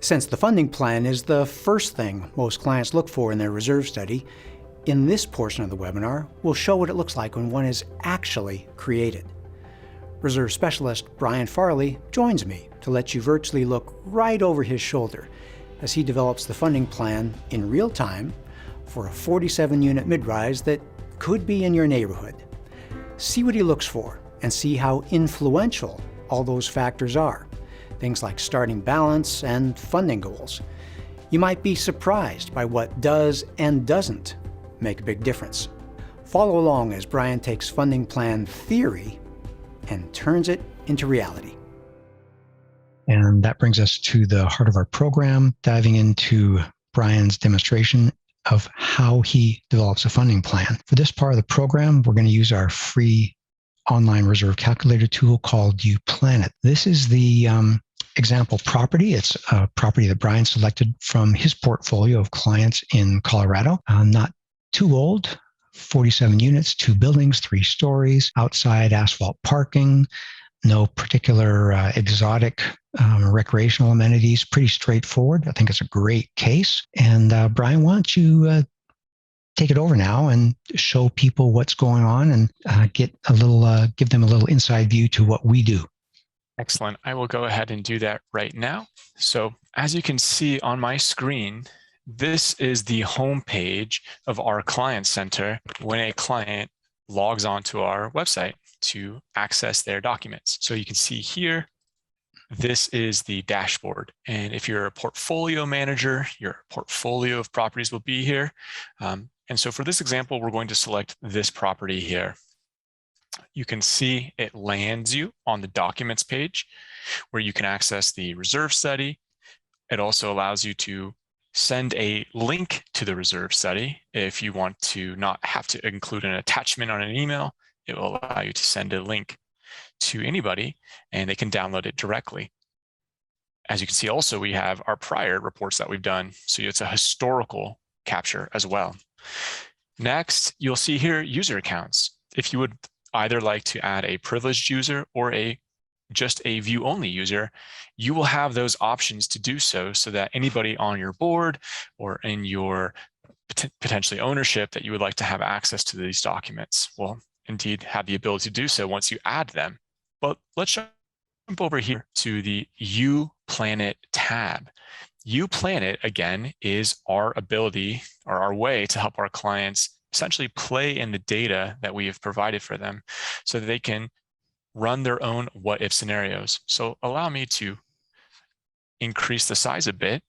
Since the funding plan is the first thing most clients look for in their reserve study, in this portion of the webinar, we'll show what it looks like when one is actually created. Reserve Specialist Brian Farley joins me to let you virtually look right over his shoulder as he develops the funding plan in real time for a 47-unit mid-rise that could be in your neighborhood. See what he looks for and see how influential all those factors are. Things like starting balance and funding goals. You might be surprised by what does and doesn't make a big difference. Follow along as Brian takes funding plan theory and turns it into reality. And that brings us to the heart of our program, diving into Brian's demonstration of how he develops a funding plan. For this part of the program, we're going to use our free online reserve calculator tool called UPlanet. This is the example property. It's a property that Brian selected from his portfolio of clients in Colorado. Not too old, 47 units, 2 buildings, 3 stories, outside asphalt parking, no particular exotic recreational amenities, pretty straightforward. I think it's a great case. And Brian, why don't you take it over now and show people what's going on and give them a little inside view to what we do. Excellent. I will go ahead and do that right now. So as you can see on my screen, this is the home page of our client center when a client logs onto our website to access their documents. So you can see here, this is the dashboard. And if you're a portfolio manager, your portfolio of properties will be here. And so for this example, we're going to select this property here. You can see it lands you on the documents page where you can access the reserve study. It also allows you to send a link to the reserve study. If you want to not have to include an attachment on an email, it will allow you to send a link to anybody and they can download it directly. As you can see, also, we have our prior reports that we've done. So it's a historical capture as well. Next, you'll see here user accounts. If you would either like to add a privileged user or just a view-only user, you will have those options to do so that anybody on your board or in your potentially ownership that you would like to have access to these documents will indeed have the ability to do so once you add them. But let's jump over here to the UPlanet tab. UPlanet, again, is our ability or our way to help our clients essentially play in the data that we have provided for them so that they can run their own what-if scenarios. So allow me to increase the size a bit.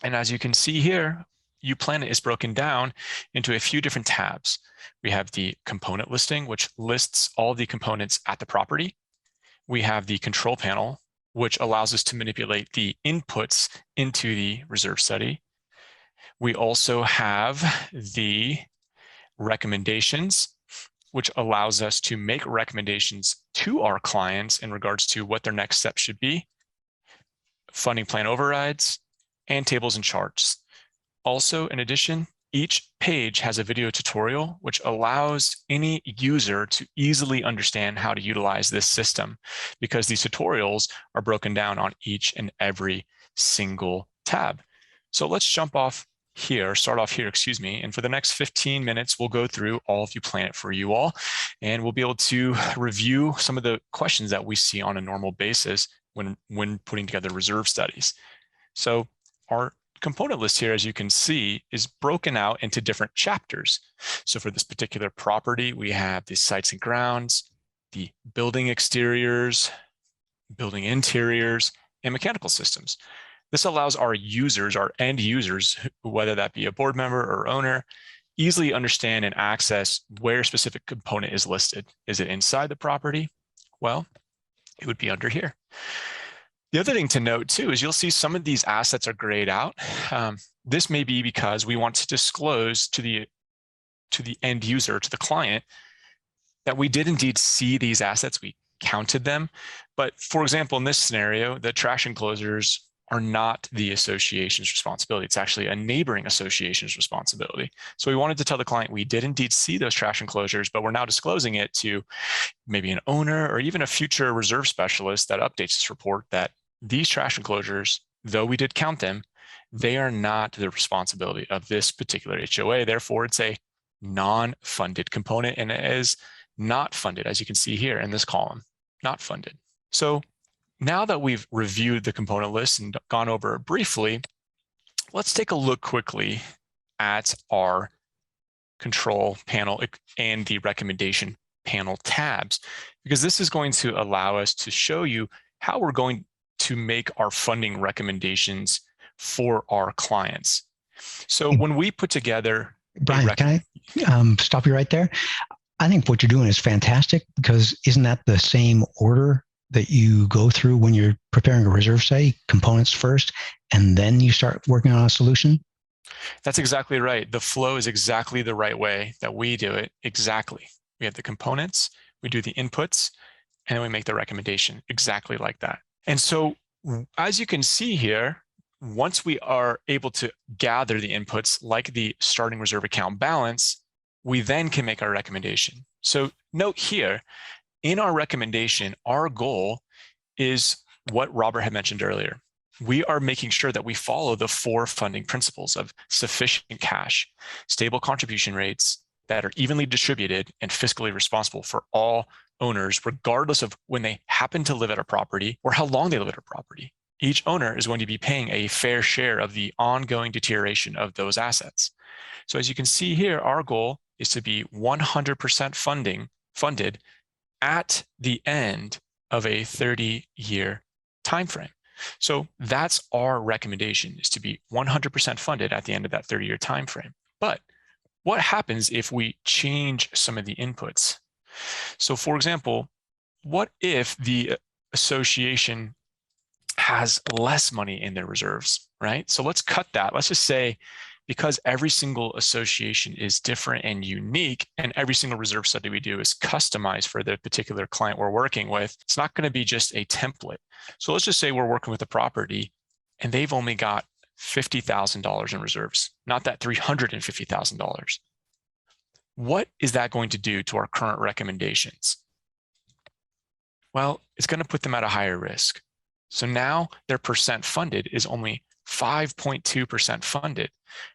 And as you can see here, UPlanet is broken down into a few different tabs. We have the component listing, which lists all the components at the property. We have the control panel, which allows us to manipulate the inputs into the reserve study. We also have the recommendations, which allows us to make recommendations to our clients in regards to what their next step should be, funding plan overrides, and tables and charts. Also, in addition, each page has a video tutorial, which allows any user to easily understand how to utilize this system because these tutorials are broken down on each and every single tab. So let's start off here, and for the next 15 minutes, we'll go through all of UPlanet for you all, and we'll be able to review some of the questions that we see on a normal basis when putting together reserve studies. So our component list here, as you can see, is broken out into different chapters. So for this particular property, we have the sites and grounds, the building exteriors, building interiors, and mechanical systems. This allows our users, our end users, whether that be a board member or owner, easily understand and access where a specific component is listed. Is it inside the property? Well, it would be under here. The other thing to note too is you'll see some of these assets are grayed out. This may be because we want to disclose to the end user, to the client, that we did indeed see these assets, we counted them. But for example, in this scenario, the trash enclosures are not the association's responsibility. It's actually a neighboring association's responsibility. So we wanted to tell the client we did indeed see those trash enclosures, but we're now disclosing it to maybe an owner or even a future reserve specialist that updates this report that these trash enclosures though we did count them, they are not the responsibility of this particular HOA. Therefore, it's a non-funded component, and it is not funded, as you can see here in this column, not funded. So now that we've reviewed the component list and gone over it briefly, let's take a look quickly at our control panel and the recommendation panel tabs, because this is going to allow us to show you how we're going to make our funding recommendations for our clients. So when we put together Brian, can I stop you right there? I think what you're doing is fantastic, because isn't that the same order that you go through when you're preparing a reserve study? Components first, and then you start working on a solution? That's exactly right. The flow is exactly the right way that we do it. Exactly. We have the components, we do the inputs, and then we make the recommendation exactly like that. And so as you can see here, once we are able to gather the inputs like the starting reserve account balance, we then can make our recommendation. So note here, in our recommendation, our goal is what Robert had mentioned earlier. We are making sure that we follow the 4 funding principles of sufficient cash, stable contribution rates that are evenly distributed and fiscally responsible for all owners, regardless of when they happen to live at a property or how long they live at a property. Each owner is going to be paying a fair share of the ongoing deterioration of those assets. So as you can see here, our goal is to be 100% funded at the end of a 30-year timeframe. So that's our recommendation, is to be 100% funded at the end of that 30-year timeframe. But what happens if we change some of the inputs? So for example, what if the association has less money in their reserves, right? So let's cut that. Let's just say, because every single association is different and unique, and every single reserve study we do is customized for the particular client we're working with, it's not going to be just a template. So let's just say we're working with a property and they've only got $50,000 in reserves, not that $350,000. What is that going to do to our current recommendations? Well, it's going to put them at a higher risk. So now their percent funded is only 5.2% funded.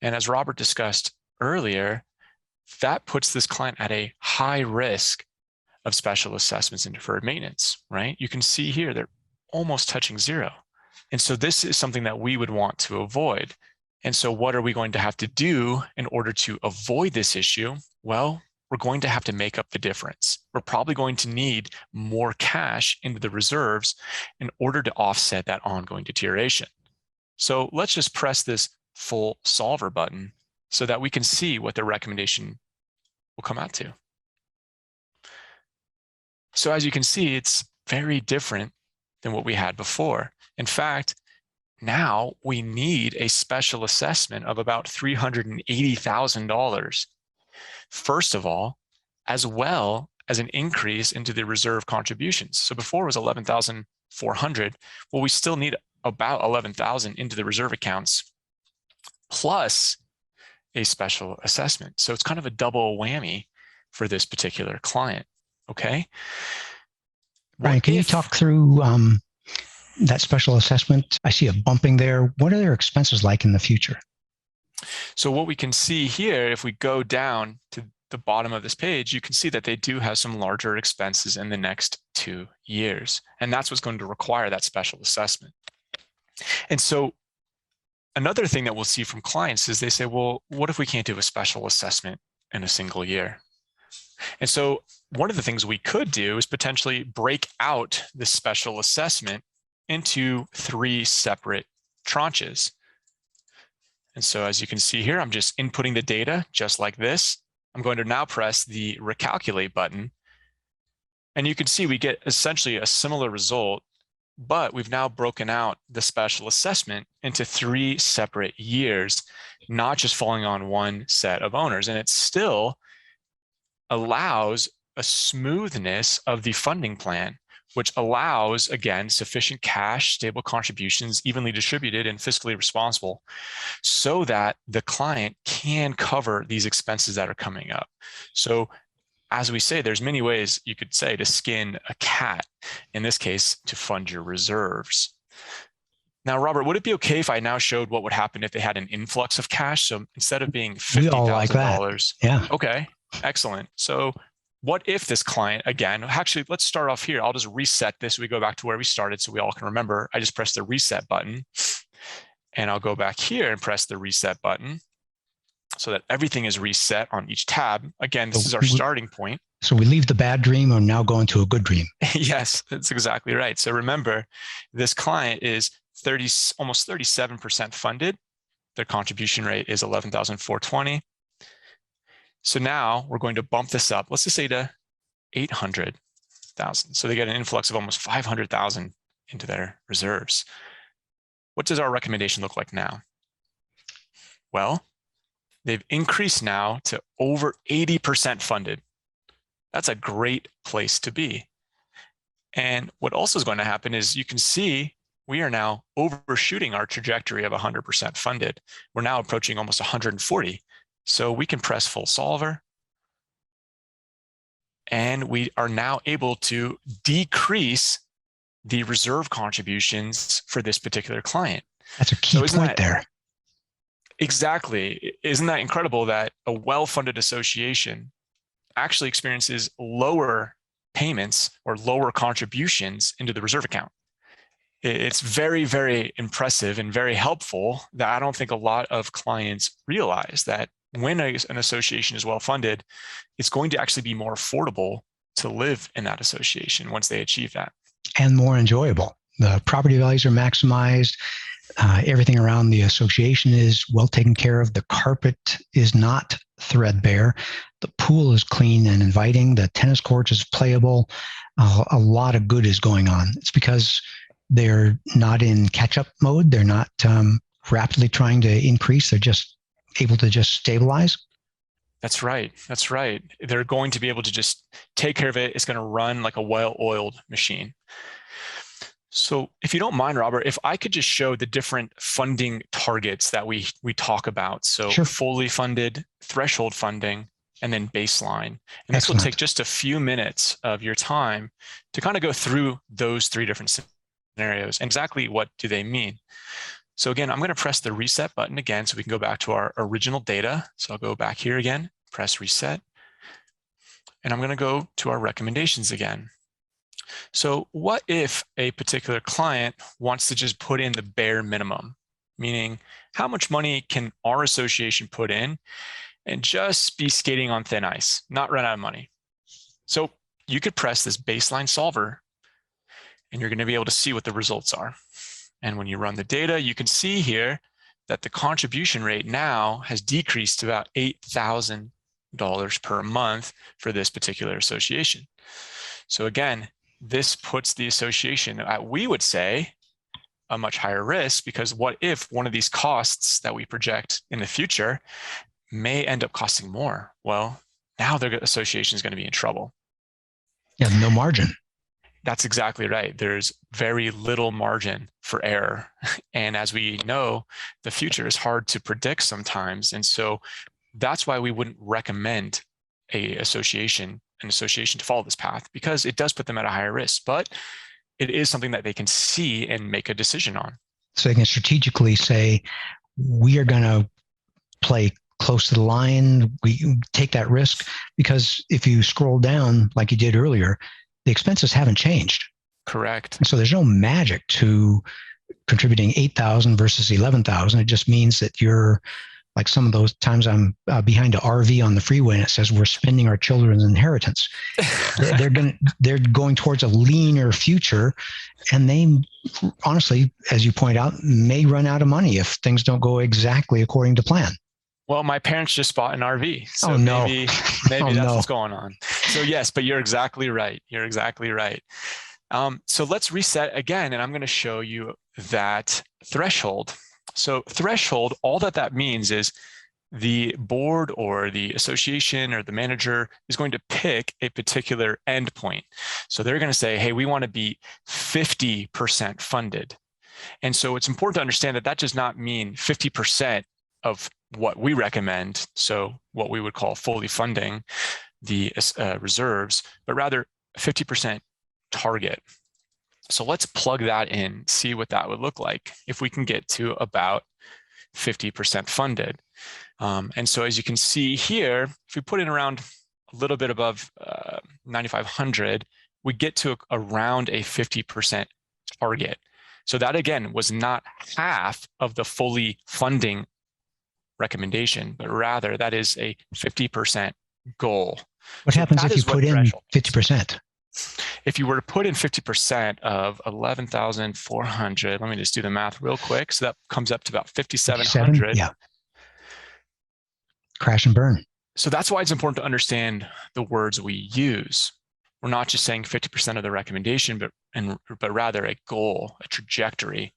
And as Robert discussed earlier, that puts this client at a high risk of special assessments and deferred maintenance, right? You can see here, they're almost touching zero. And so this is something that we would want to avoid. And so what are we going to have to do in order to avoid this issue? Well, we're going to have to make up the difference. We're probably going to need more cash into the reserves in order to offset that ongoing deterioration. So let's just press this full solver button so that we can see what the recommendation will come out to. So as you can see, it's very different than what we had before. In fact, now we need a special assessment of about $380,000. First of all, as well as an increase into the reserve contributions. So before it was 11,400. Well, we still need about 11,000 into the reserve accounts plus a special assessment. So it's kind of a double whammy for this particular client. Okay. Brian, can you talk through that special assessment? I see a bumping there. What are their expenses like in the future? So what we can see here, if we go down to the bottom of this page, you can see that they do have some larger expenses in the next 2 years. And that's what's going to require that special assessment. And so another thing that we'll see from clients is they say, well, what if we can't do a special assessment in a single year? And so one of the things we could do is potentially break out the special assessment into 3 separate tranches. And so as you can see here, I'm just inputting the data just like this. I'm going to now press the recalculate button. And you can see we get essentially a similar result, but we've now broken out the special assessment into 3 separate years, not just falling on one set of owners. And it still allows a smoothness of the funding plan, which allows, again, sufficient cash, stable contributions, evenly distributed and fiscally responsible, so that the client can cover these expenses that are coming up. So as we say, there's many ways you could say to skin a cat, in this case, to fund your reserves. Now, Robert, would it be okay if I now showed what would happen if they had an influx of cash? So instead of being We all like that. $50,000, Yeah. okay, excellent. So what if this client, again, actually, let's start off here. I'll just reset this. We go back to where we started so we all can remember. I just press the reset button, and I'll go back here and press the reset button so that everything is reset on each tab. Again, this is our starting point. So we leave the bad dream and now go into a good dream. Yes, that's exactly right. So remember, this client is almost 37% funded. Their contribution rate is 11,420. So now we're going to bump this up. Let's just say to 800,000. So they get an influx of almost 500,000 into their reserves. What does our recommendation look like now? Well, they've increased now to over 80% funded. That's a great place to be. And what also is going to happen is you can see we are now overshooting our trajectory of 100% funded. We're now approaching almost 140. So we can press full solver. And we are now able to decrease the reserve contributions for this particular client. That's a key point there. Exactly. Isn't that incredible that a well-funded association actually experiences lower payments or lower contributions into the reserve account? It's very, very impressive and very helpful that I don't think a lot of clients realize that when an association is well-funded, it's going to actually be more affordable to live in that association once they achieve that. And more enjoyable. The property values are maximized. Everything around the association is well taken care of. The carpet is not threadbare. The pool is clean and inviting. The tennis court is playable. A lot of good is going on. It's because they're not in catch-up mode. They're not rapidly trying to increase. They're just able to just stabilize. That's right. That's right. They're going to be able to just take care of it. It's going to run like a well-oiled machine. So if you don't mind, Robert, if I could just show the different funding targets that we talk about. So Sure. Fully funded, threshold funding, and then baseline. And this will take just a few minutes of your time to kind of go through those three different scenarios. And exactly what do they mean? So again, I'm going to press the reset button again so we can go back to our original data. So I'll go back here again, press reset. And I'm going to go to our recommendations again. So what if a particular client wants to just put in the bare minimum, meaning how much money can our association put in and just be skating on thin ice, not run out of money? So you could press this baseline solver and you're going to be able to see what the results are. And when you run the data, you can see here that the contribution rate now has decreased to about $8,000 per month for this particular association. So again, this puts the association at, we would say, a much higher risk, because what if one of these costs that we project in the future may end up costing more? Well, now their association is going to be in trouble. Yeah, no margin. That's exactly right. There's very little margin for error. And as we know, the future is hard to predict sometimes. And so that's why we wouldn't recommend an association to follow this path, because it does put them at a higher risk, but it is something that they can see and make a decision on. So they can strategically say, we are going to play close to the line. We take that risk, because if you scroll down like you did earlier, the expenses haven't changed. Correct. So there's no magic to contributing 8,000 versus 11,000. It just means that you're, like some of those times I'm behind an RV on the freeway and it says we're spending our children's inheritance. They're going towards a leaner future, and they honestly, as you point out, may run out of money if things don't go exactly according to plan. Well, my parents just bought an RV, so maybe that's what's going on. So yes, but you're exactly right. You're exactly right. So let's reset again, and I'm going to show you that threshold. So threshold, all that means is the board or the association or the manager is going to pick a particular endpoint. So they're going to say, hey, we want to be 50% funded. And so it's important to understand that that does not mean 50% of what we recommend, so what we would call fully funding the reserves, but rather 50% target. So let's plug that in, see what that would look like if we can get to about 50% funded. And so as you can see here, if we put in around a little bit above 9,500, we get to around a 50% target. So that, again, was not half of the fully funding recommendation, but rather that is a 50% goal. What happens if you put in 50%? If you were to put in 50% of 11,400, let me just do the math real quick. So that comes up to about 5,700. Yeah. Crash and burn. So that's why it's important to understand the words we use. We're not just saying 50% of the recommendation, but rather a goal, a trajectory.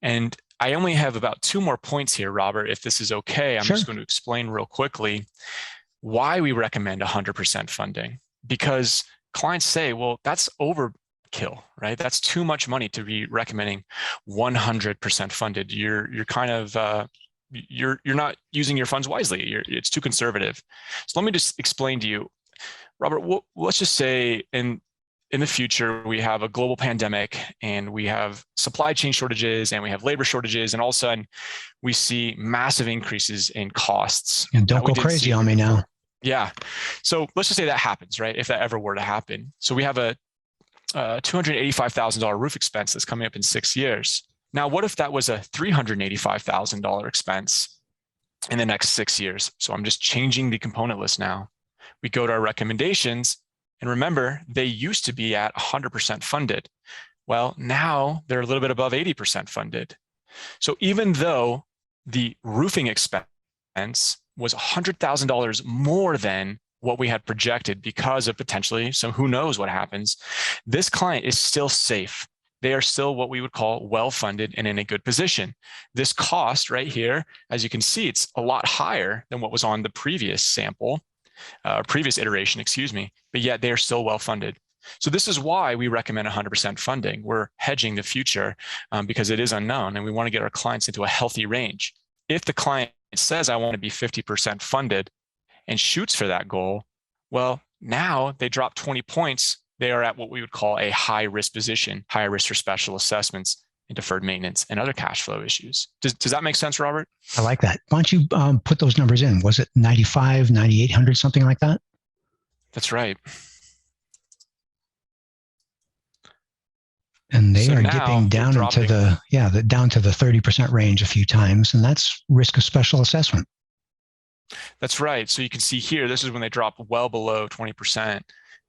And I only have about 2 more points here, Robert, if this is okay. I'm just going to explain real quickly why we recommend 100% funding. Because clients say, well, that's overkill, right? That's too much money to be recommending 100% funded. You're kind of you're not using your funds wisely. It's too conservative. So let me just explain to you, Robert. Let's just say in the future we have a global pandemic and we have supply chain shortages and we have labor shortages, and all of a sudden we see massive increases in costs. And don't go crazy on me now. Yeah. So let's just say that happens, right? If that ever were to happen. So we have a $285,000 roof expense that's coming up in 6 years. Now, what if that was a $385,000 expense in the next 6 years? So I'm just changing the component list now. We go to our recommendations, and remember, they used to be at 100% funded. Well, now they're a little bit above 80% funded. So even though the roofing expense was $100,000 more than what we had projected because of potentially some who knows what happens, this client is still safe. They are still what we would call well-funded and in a good position. This cost right here, as you can see, it's a lot higher than what was on the previous sample, previous iteration, excuse me, but yet they are still well-funded. So this is why we recommend 100% funding. We're hedging the future because it is unknown, and we want to get our clients into a healthy range. If the client says, I want to be 50% funded and shoots for that goal, well, now they drop 20 points. They are at what we would call a high risk position, high risk for special assessments and deferred maintenance and other cash flow issues. Does that make sense, Robert? I like that. Why don't you put those numbers in? Was it 95, 9,800, something like that? That's right. And they are dipping down into down to the 30% range a few times, and that's risk of special assessment. That's right. So you can see here, this is when they drop well below 20%,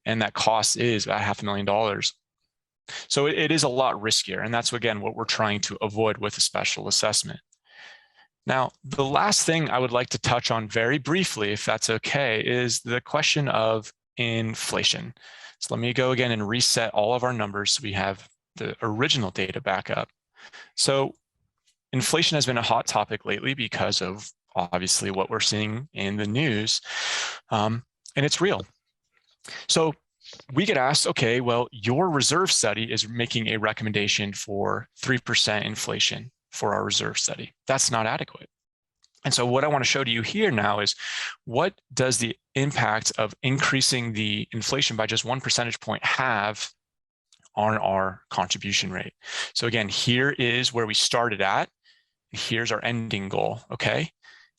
and that cost is about $500,000. So it is a lot riskier, and that's, again, what we're trying to avoid with a special assessment. Now, the last thing I would like to touch on very briefly, if that's okay, is the question of inflation. So let me go again and reset all of our numbers so we have the original data back up. So inflation has been a hot topic lately because of obviously what we're seeing in the news, and it's real. So we get asked, okay, well, your reserve study is making a recommendation for 3% inflation for our reserve study. That's not adequate. And so what I want to show to you here now is what does the impact of increasing the inflation by just 1 percentage point have on our contribution rate. So again, here is where we started at. Here's our ending goal, okay?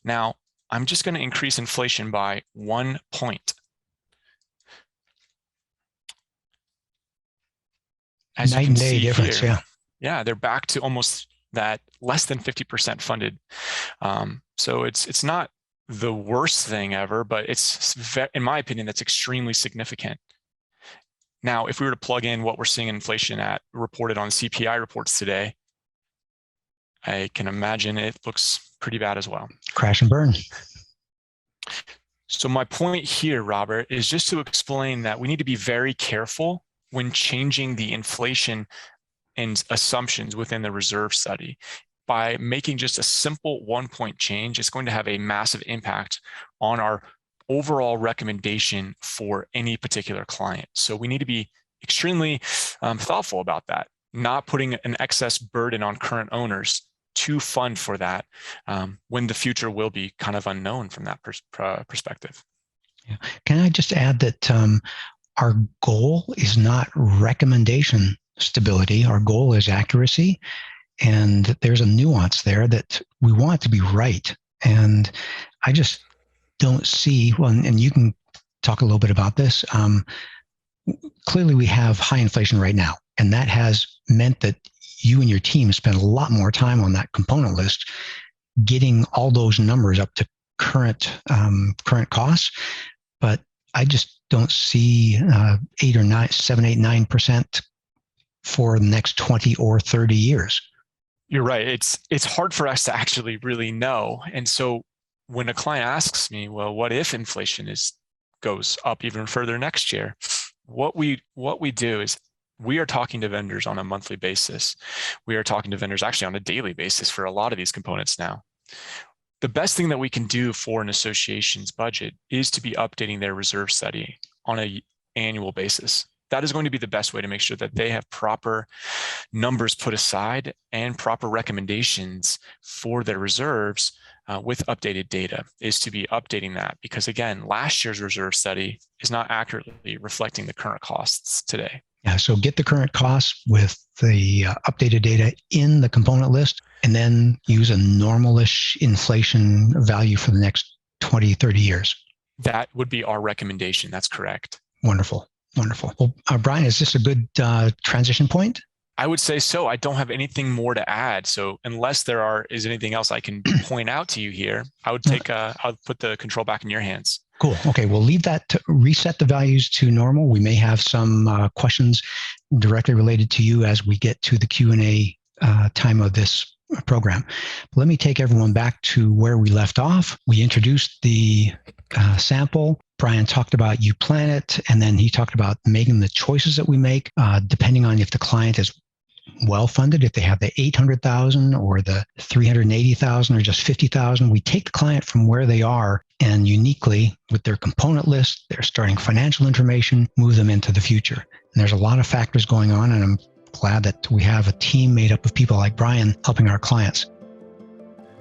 Now, I'm just going to increase inflation by 1 point. As night and day difference, here, yeah. Yeah, they're back to almost that less than 50% funded. So it's not the worst thing ever, but it's, in my opinion, that's extremely significant. Now, if we were to plug in what we're seeing inflation at reported on CPI reports today, I can imagine it looks pretty bad as well. Crash and burn. So my point here, Robert, is just to explain that we need to be very careful when changing the inflation and assumptions within the reserve study. By making just a simple 1 point change, it's going to have a massive impact on our overall recommendation for any particular client. So we need to be extremely thoughtful about that, not putting an excess burden on current owners to fund for that when the future will be kind of unknown from that perspective. Yeah. Can I just add that our goal is not recommendation stability. Our goal is accuracy. And there's a nuance there that we want to be right. And I just don't see, well, and you can talk a little bit about this. Clearly, we have high inflation right now, and that has meant that you and your team spend a lot more time on that component list, getting all those numbers up to current costs. But I just don't see 8 or 9, 7, 8, 9% for the next 20 or 30 years. You're right. It's hard for us to actually really know. And so when a client asks me, well, what if inflation goes up even further next year? What we do is we are talking to vendors on a monthly basis. We are talking to vendors actually on a daily basis for a lot of these components now. The best thing that we can do for an association's budget is to be updating their reserve study on an annual basis. That is going to be the best way to make sure that they have proper numbers put aside and proper recommendations for their reserves with updated data, is to be updating that. Because again, last year's reserve study is not accurately reflecting the current costs today. Yeah, so get the current costs with the updated data in the component list, and then use a normalish inflation value for the next 20, 30 years. That would be our recommendation. That's correct. Wonderful. Wonderful. Well, Brian, is this a good transition point? I would say so. I don't have anything more to add. So unless is anything else I can point out to you here, I would I'll put the control back in your hands. Cool. Okay, we'll leave that to reset the values to normal. We may have some questions directly related to you as we get to the Q&A time of this program. But let me take everyone back to where we left off. We introduced the sample. Brian talked about you plan it, and then he talked about making the choices that we make depending on if the client is well-funded, if they have the $800,000 or the $380,000 or just $50,000. We take the client from where they are and uniquely with their component list, their starting financial information, move them into the future. And there's a lot of factors going on, and I'm glad that we have a team made up of people like Brian helping our clients.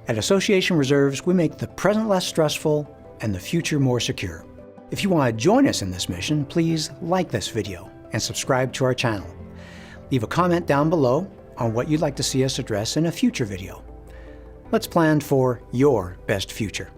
At Association Reserves, we make the present less stressful and the future more secure. If you want to join us in this mission, please like this video and subscribe to our channel. Leave a comment down below on what you'd like to see us address in a future video. Let's plan for your best future.